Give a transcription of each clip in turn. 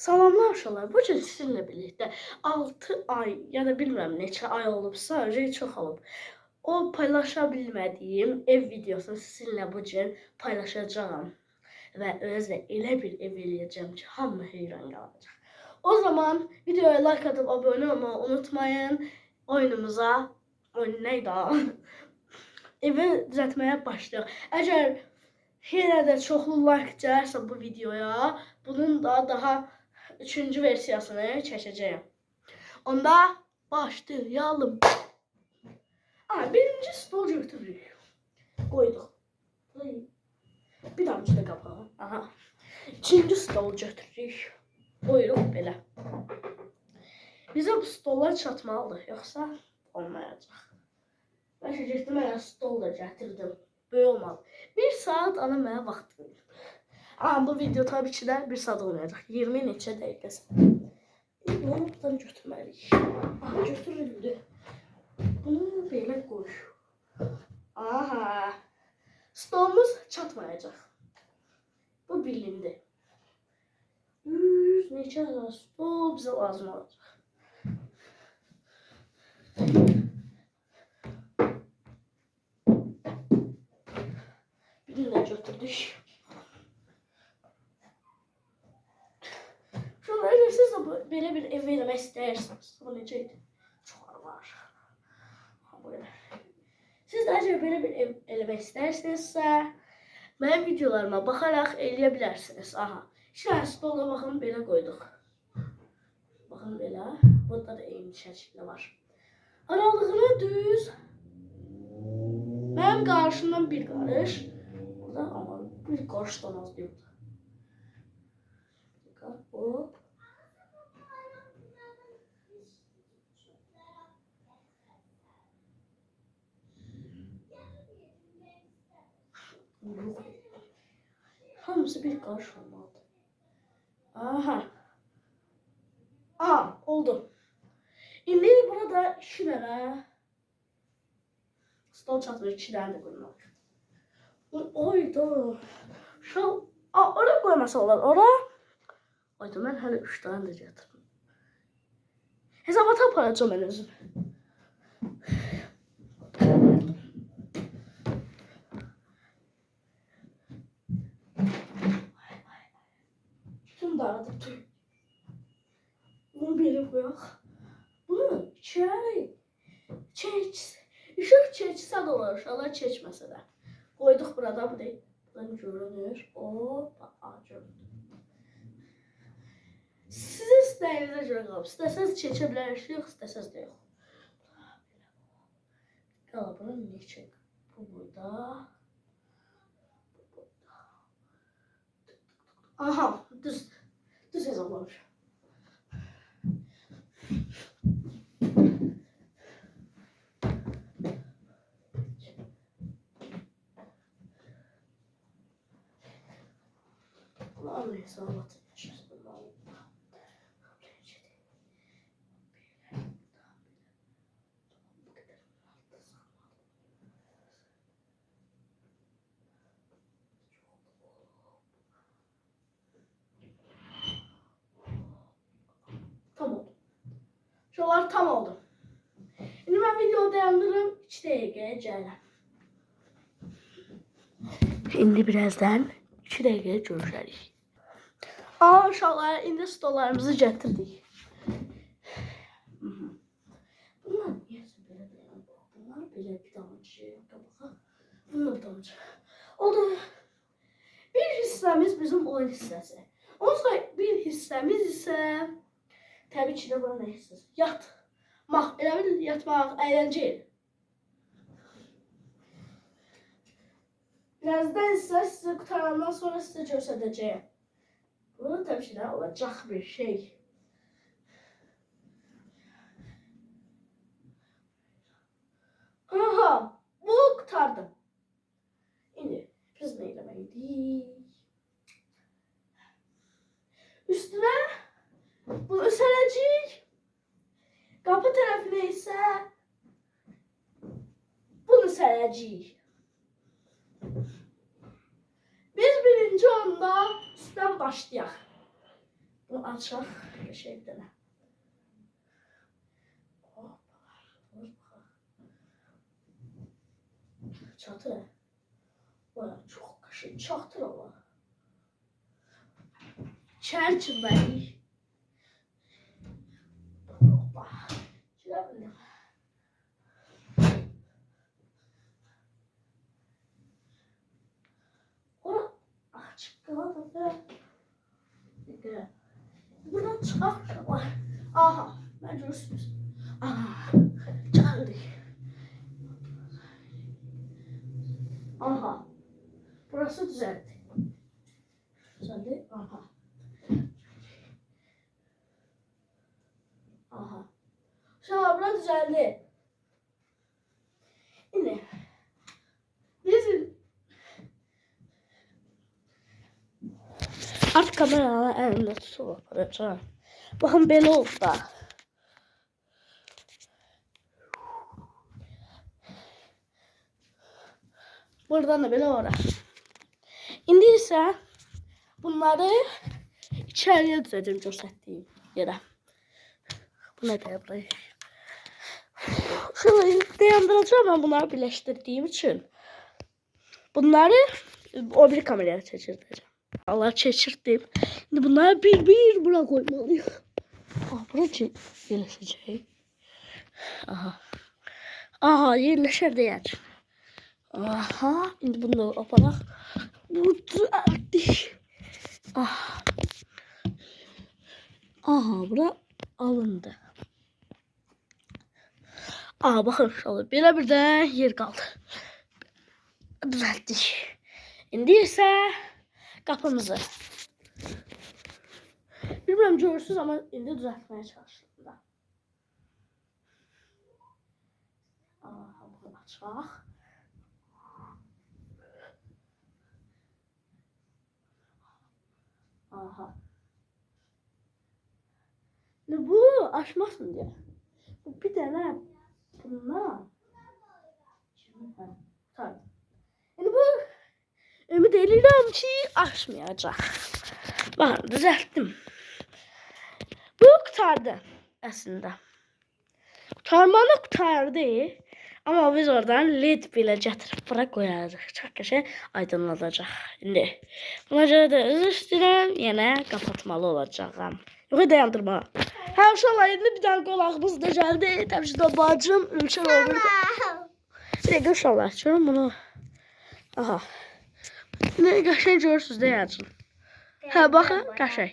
Salamlar uşaqlar. Bu gün sizinlə birlikdə 6 ay ya da bilmirəm neçə ay olubsa, çox olub. O paylaşa bilmədiyim ev videosunu sizinlə bu gün paylaşacağam. Və özlə elə bir ev eləyəcəm ki, hamı heyran qalacaq. O zaman videoya like atıp abone olmayı unutmayın. Oyun neydi o? Evi düzəltməyə başlayaq. Əgər yenə də çoxlu like gələrsə bu videoya, bunun da daha üçüncü versiyasını çəkəcəyəm. Onda başlayalım. Birinci stol götürürük. Qoyduq. Bir damcı da qapağı. İkinci stol götürürük. Qoyuruq belə. Bizə bu stollar çatmalıdır, yoxsa olmayacaq. Ben getdim, mənə stol da gətirdim. Böyük olmalı. 1 saat ana mənə vaxt verir. Bu video tabii ki de 1 saat olmayacaq. 20 neçə dəqiqəsi. Bunu buradan götürməliyik. Götürüldü. Bunu belə qoy. Stolumuz çatmayacaq. Bu bilindi. 100 neçə stol bizə lazım olacaq. Birini də götürdük. Şunları siz de böyle bir ev vermək istəyirsiniz. Bu necəydi? Çox var. Böyle. Siz de acaba böyle bir ev eləmək istəyirsinizsə, mənim videolarıma baxaraq eləyə bilərsiniz. Şimdi stolda baxın belə qoyduq. Baxın belə. Burada da eyni şəkildə var. Aralığını düz. Mənim qarşımdan bir qarış. Burada ama bir qarışdan az deyil. Hop. Hamısı bir karış olmalıdır. Oldu. İndi burada 2 dənə stol çatmır, 2 dənə də qoymalıyıq. Oydu. Oraya koymasa olur. Oraya. Oydu, mən hələ 3 dənə də gətirdim. Hesabata aparacağım mən özüm. Tüm dağıdıp tüm. Bunu bir koyaq. Bunu içeri işıq çəksə də olur, uşaqlar çəkməsə də. Qoyduq burada, bu deyil. Buradan görünür. Göründü. Siz istəyinizə görə qalıb. İstəsəz çəkə bilərsiniz, istəsəz də yox. Qalabını neçə? Bu burada. Düz hesablamış. Bunu hesablatın. Tam oldu. Şuralar tam oldu. Şimdi ben videoyu dayandırırım. 2 dəqiqəyə gələm. Şimdi birazdan 2 dəqiqəyə görüşərik. Uşaqlar, indi stollarımızı gətirdik. Bunlar niyəsə belə dayanır? Bunlar belə bir damcı. Bunlar bir damcı. Oldu. Bir hissəmiz bizim oyun hissəsi. Ondan sonra bir hissəmiz isə təbii ki də buna nə hissəsi? Yatmaq. Elə bil yatmaq, əyləncə. Birazdan isə sizə qutarandan sonra sizə göstərəcəyəm. Bu tabii ki də olacaq bir şey. Bu qutardı. İndi biz nə eləməliydik? Üstünə bunu sərəcəyik. Qapı tərəfinə isə bunu sərəcəyik. Biz birinci onda üstten başlayaq. Bunu açaq. Şey bir dənə. Çatır. Baya çox qəşəng çatır ama. İçəri çırpayıq. Hoppa. Şuraya bildim. Ora açıq qaldı. Buradan çıxaq. Aha, mən görürsünüz. Aha, gəldik. Aha, burası düzəldi. Düzəldi, aha. Aha. Şuna bura düzəldi. Yine. Bizim artık kameranı elimde tutup aparacağım. Bakın belə oldu da. Buradan da belə var. İndi isə bunları içəriyə düzəcəm göstərdiyim yerə. Bu ne de burayı? Şöyle dayandıracağım ben bunları birleştirdiğim için. Bunları o bir kameraya çekireceğim. Allah çekirdim. Şimdi bunları bir buna koymalıyım. Burası yerleşecek. Aha. Aha yerleşer de yer. Aha. Şimdi bunu yaparak düzelttik. Aha. Aha bura alındı. Aa bakın şöyle bir de yer kaldı. Düzelttik. İndi ise kapımızı. Bilmiyorum görürsünüz ama indi düzeltmeye çalıştım da. Aa bunu açaq. Aha. Bu açmasın diye. Bu bir tane bunlar. Tabii. Yani bu ümit edirəm ki açmayacaq. Bakın düzelttim. Bu kurtardı aslında. Kurtardı. Ama biz oradan led bile getirip bura koyarıq. Çok qəşəng aydınladacaq. İndi buna görə də üzr istəyirəm. Yenə kapatmalı olacağım. Yox dayandırma. Ha uşaqlar indi bir tane qonağımız da gəldi. Təbii ki də bacım Ülkər olur. Bir dəqiqə uşaqlar açıyorum bunu. Aha. Ne qəşəng görürsünüz deyəcəm. Ha baxın qəşəng.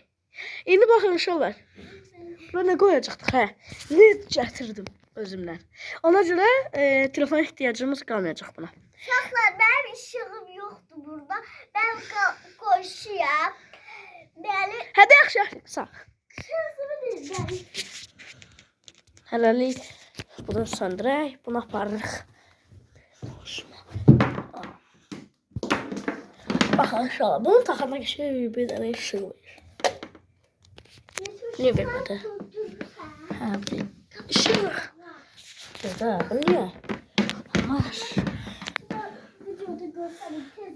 İndi baxın uşaqlar. Buna ne koyacaqdıq hə? Led gətirdim özümdən. Ona görə telefon ihtiyacımız qalmayacaq buna. Uşaqlar mənim işığım yoxdur burada. Mən qoşuyam. Mənim Hadi yaxşı sağ. sözümü dinləyin. Hələlik bunu söndürək, bunu aparırıq. Baxın uşaqlar, bunu taxana qəşəng bir dənə işıq verir. Niyə vermədi? Hə, bileyim. İşıq. Burada, bu niyə? Olmaz. Videoda görsənim tez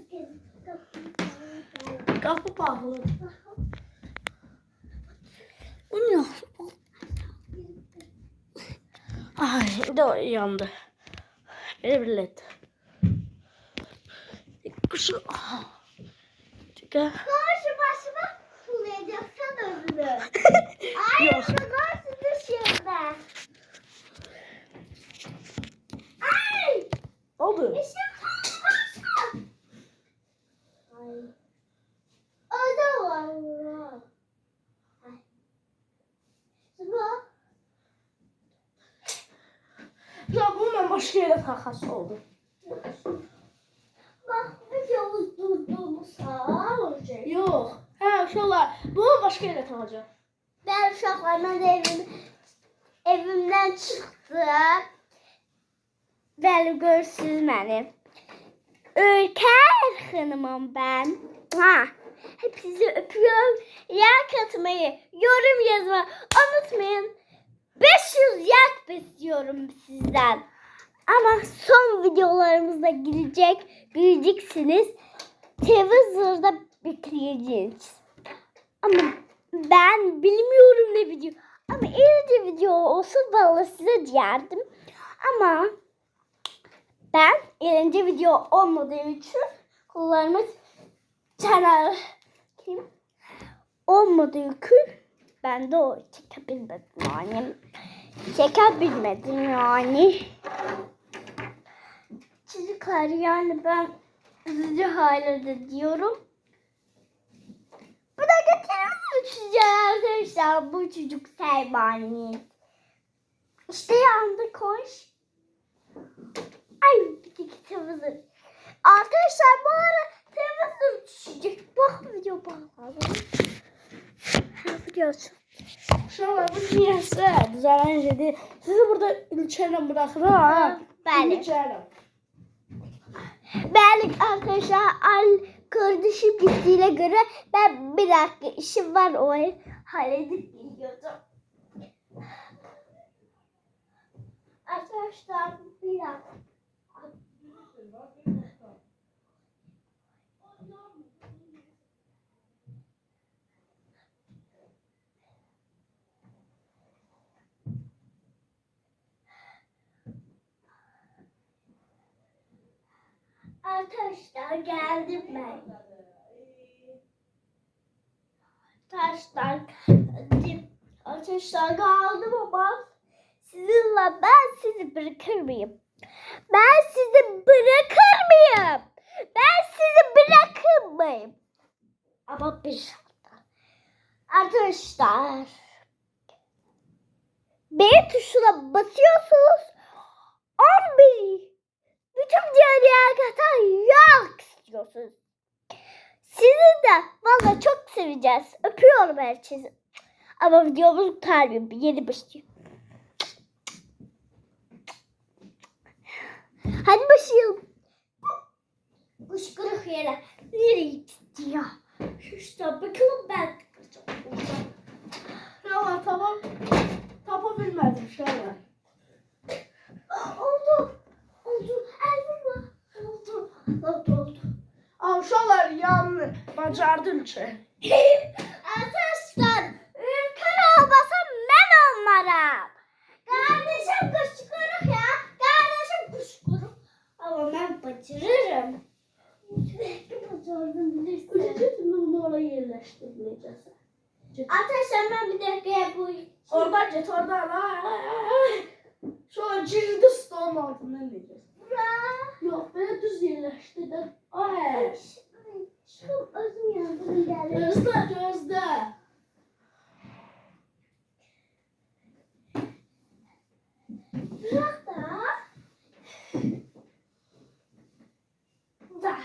Qapı bağlı. Bu niyə? Ay, indi o yandı. Belə bir led. Quşu. Çıqa. Qarşı başıma tullayacaqsan özünü. Ay, Yox. qarşı düşüyordu. Ay, Oldu. işim tutmasın. Ay. O da var. Ay. Sıra. Ya bunu mən başqa yerə taxası oldu. Bak, videomuz durdurmuşsa olacak. Yox. Hə, uşaqlar, bunu başqa yerə taxacaq. Ben uşaqlarla da evimden çıktım. Bəli, görürsünüz məni. Ülker Hanım'ım ben. Ha, hepinizi öpüyorum. Like atmayı, yorum yazmayı unutmayın. 500 like istiyorum sizden. Ama son videolarımızda gelecek, göreceksiniz. Twitter'da bitireceğiz. Ama Ben bilmiyorum ne video. Ama eğer video olsa vallahi size diyerdim. Ama ben eğlence video olmadığı için kullanma channel kim olmadığı için ben de o çekebilmedim yani. Çekebilmedim yani. Çocuklar yani ben üzücü halde diyorum. Bu da getirir size arkadaşlar bu çocuk Selma'nın. İşte yandı koş. Ay bir de temizlik. Arkadaşlar bu ara temizlik düşecek. Bak video bakalım. Biliyorsun. Şu an bu niyeyse düzelen değil. Sizi burada ilçeyle bırakırım ha. Bəli. İlçeyle. Bəli arkadaşlar kardeşim gittiğine göre ben bir dakika işim var o halledip geliyordum. Arkadaşlar bir dakika. Arkadaşlar geldim ben. Arkadaşlar geldim ama sizinle ben sizi bırakır mıyım? Ben sizi bırakır mıyım? Ben sizi bırakır mıyım? Ama bir şartla. Arkadaşlar B tuşuna basıyorsunuz. 11 bütün diğer kadar yok istiyorsunuz. Sizi de valla çok seveceğiz. Öpüyorum herkesi. Ama videomuz kalbiyor. Yeni başlıyor. Hadi başlayalım. Kuşkuruk yere. Nereye gitti ya? İşte bakalım ben. Tamam. Tapabilmedim şöyle. Oldu. Elbim var. Oldu. Avşalar yanlı. Bacardı ilçe. Arkadaşlar ülken olmasam ben olmarım. Kardeşim kuşkuruk ya. Kardeşim kuşkuruk. Ama ben başarırım. Belki başardım bilirsin. Ücretini bunu oraya yerleştirmeyeceğiz. Arkadaşlar ben bir dakika bu. Oradan git oradan. Ay. Şu an cildi stolun altından diyeceğiz. Yok böyle düz yerleştirdim. Ay. Şu özüm yandım geldi. Gözde. Bırak da. Da.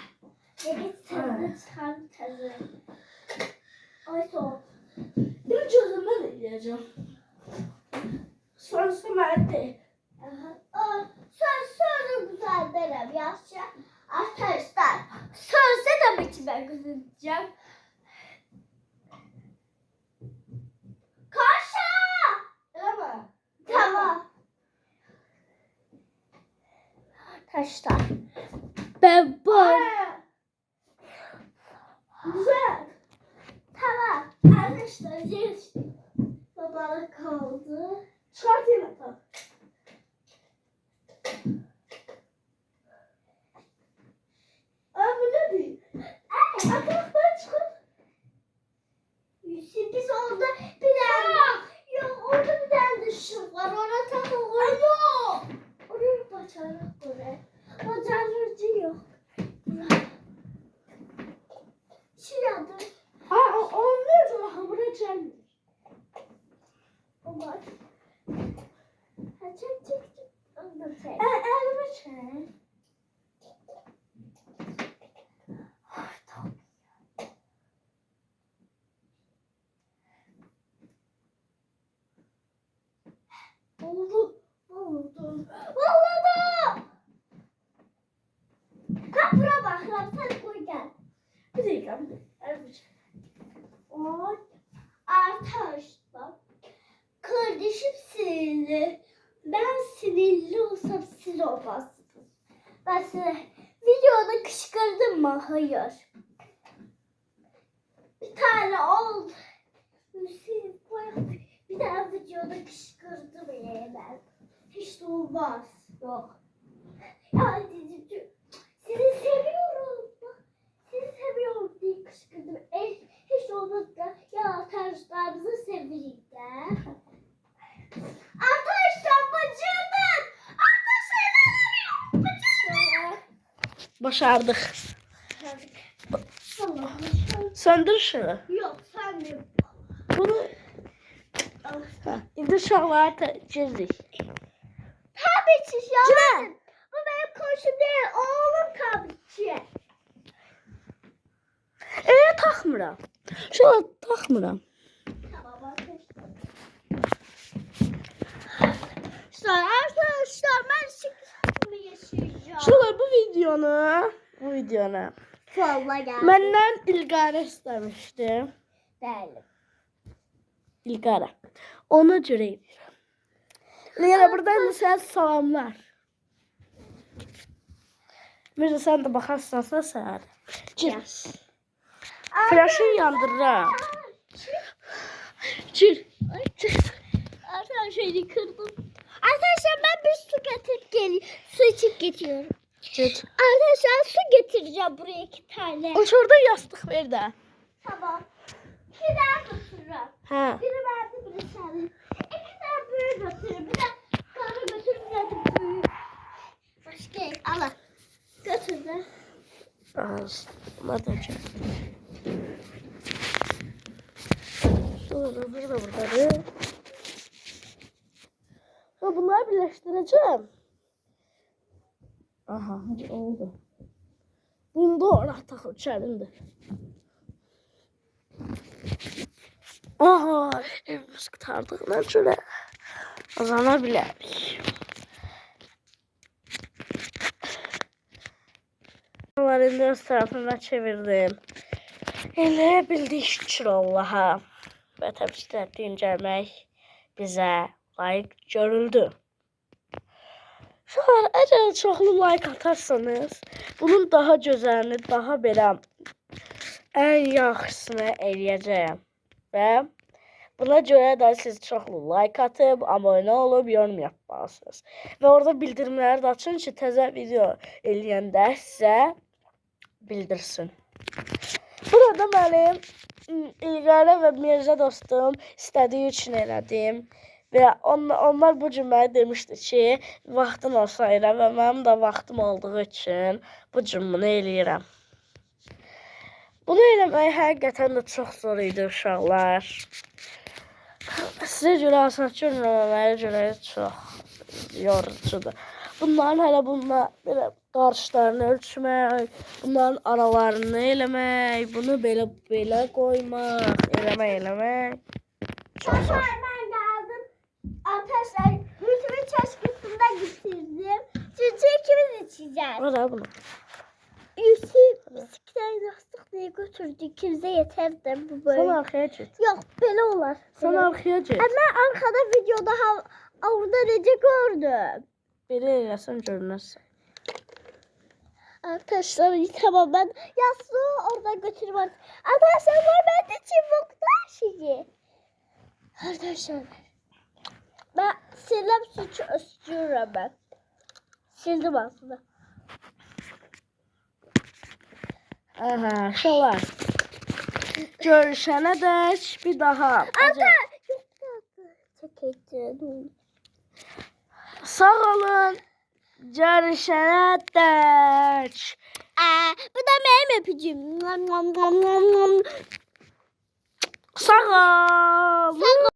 Git sen tezı. Ay soğuk. Bir çözümü de diyeceğim. Sonrası nerede? Sonra güzel derim yaşça. Arkadaşlar sözse de biçime gözükeceğim. Koşa! Değil mi? Tamam. Arkadaşlar ben bu. Güzel. Tamam. Arkadaşlar yes. Babalık kaldı. Çıkart yine tak. Bu ne değil? Ataktan çıkart. Sürpriz oldu. Bir tane. Yok orada bir tane düşük var. Ona takılır. Yok. Oraya bacarak oraya. Bacarıcı yok. Şuraya dur. Olmuyor da hamura gelmiyor. O var. Ha çek. Onu da çek. Elime çek. Oldu. Vallahi. Ha bura bak. Sen koy gel. Bir dakika. Elime çek. Oy. Arkadaşlar. Kardeşim sinirli. Ben sinirli olsam siz olmazsınız. Ben size videoda kışkırdım mı? Hayır. Bir tane oldu. Hüseyin koyalım. Bir daha videoda kışkırdı beni ben. Hiç de olmaz. Yok. Ya dedeciğim, sizi seviyorum. Sizi seviyorum diye kışkırdım. Hiç olmaz da ya arkadaşlarımızı severim de. Arkadaşlar bacımın. Arkadaşlar inanamıyorum. Bacımın. Başardık. Allah'ım. Söndür şunu. Yok sen de. Bunu indi uşaqları çizdik. Tabii ya. Cüneyt. Bu benim koşum değil. Oğlum tabii. Taxmıram. Şuna taxmıram. Tamam arkadaşlar. Arkadaşlar ben şimdi yaşayacağım. Şuna bu videonu Vallahi geldi. məndən İlqarə istəmişdi. Değilim. İlqarə. Ona görə edirəm. İlqarə buradan sənə salamlar. Mirza sən də baxarsansa sənə. Gir. Flaşını yandırıram. Gir. Arkadaşlar kırdım. Arkadaşlar ben bir su getirip geliyorum. Su içip getiriyorum. Git. Arkadaşlar su getireceğim buraya 2 tane. Şurada yastık ver də. Tamam. 2 daha götürürüm. Hə. Biri verdi biri sen. 2 tane büyük götürürüm. Bir de karı götürürüm. Bir de büyük. Başka el. Al. Götür de. Madem ki. Sonra burada burada. Bunları birleştireceğim. Aha oldu. Bunda ortak uçarındır. Aha evimiz qurtardığından görə azana bilərik. Onları indi öz tarafına çevirdim. Elə bildik şükür Allaha. Və təbii ki, dincəlmək bizə layiq görüldü. Şu an əgər çoxlu like atarsanız, bunun daha gözəlini, daha belə ən yaxşısını eləyəcəyəm. Və buna görə də siz çoxlu like atıb, abunə olub, yorum yapmalısınız. Və orada bildirimləri də açın ki, təzə video eləyəndə sizə bildirsin. Burada mənim İlqarə və Mirza dostum istədiyi üçün elədim. Və onlar bu gün mənə demişdi ki, vaxtın olsa elə və mənim də vaxtım olduğu üçün bu gün bunu eləyirəm. Bunu eləmək həqiqətən də çox zor idi uşaqlar. Sizə görə asan görməməyə görə çox yorucudur. Bunların hələ belə qarşılarını ölçmək, bunların aralarını eləmək, bunu belə qoymaq, eləmək. Çox zor. Ben geldim. Arkadaşlar YouTube'un çeşkisinden getirdim. Çünkü ikimiz içeceğiz. Ara bunu. Yusuf bisiklet yastık diye götürdü. İkimize yeterdi bu böyle. Sen arkaya git. Yok böyle olur. Sen arkaya git. Ama arkada videoda orada nece gördüm. Biri eləsən görünəsən. Arkadaşlar tamam ben yastığı oradan götürürüm. Arkadaşlar var bende çubuklar şeyi. Arkadaşlar ben silem suçu istiyorum ben. Sildim aslında. Aha, şolar. Görüşənə dək bir daha. Arda yok çekeceğim. Sağ olun. Görüşənə dək. Bu da benim öpücüğüm. Sağ ol.